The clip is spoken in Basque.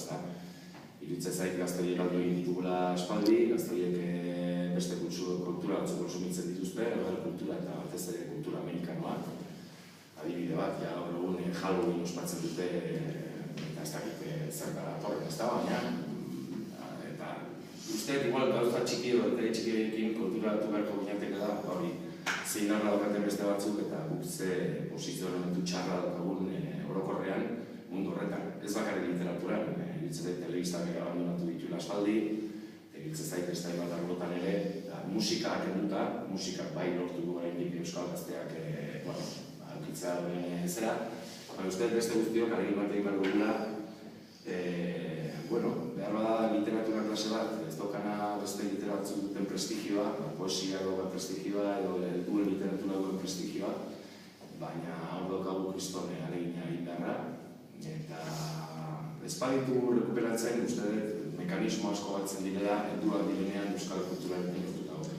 ezta? Iruditzen zait gazte horiek galdu egin ditugula aspaldi, gazte horiek beste kultura batzuk konsumitzen dituzte, kultura eta batez ere kultura amerikanoa. Adibide bat, gaur egun Halloween ospatzen dute, eta ez dakit zer da datorren, ez da, baina, eta usteet igual gauza txiki edo eta txikiekin kulturatu beharko ginateke da, hori, zein narra daukaten beste batzuk eta guk ze posizio elementu txarra daukagun orokorrean mundu horretan. Ez bakarrik literaturan, iruditzen zait telebistak abandonatu dituela aspaldi, iruditzen zait ez da bat arlotan ere, musikak eduta, musikak bai lortu du oraindik euskal gazteak aurkitzea duen zera. Usteet beste guztiok, alegin bat egin behar dugula, behar bada literatura klase bat, ez daukana beste literatzuk duten prestigioa, poesia duen prestigioa edo duen literatura duen prestigioa, baina hor daukagu kristone alegina egin beharra, eta ez baditu rekuperatzen, uste dut, mekanismo asko batzen direla, helduak direnean euskal kulturaren neurtu dago.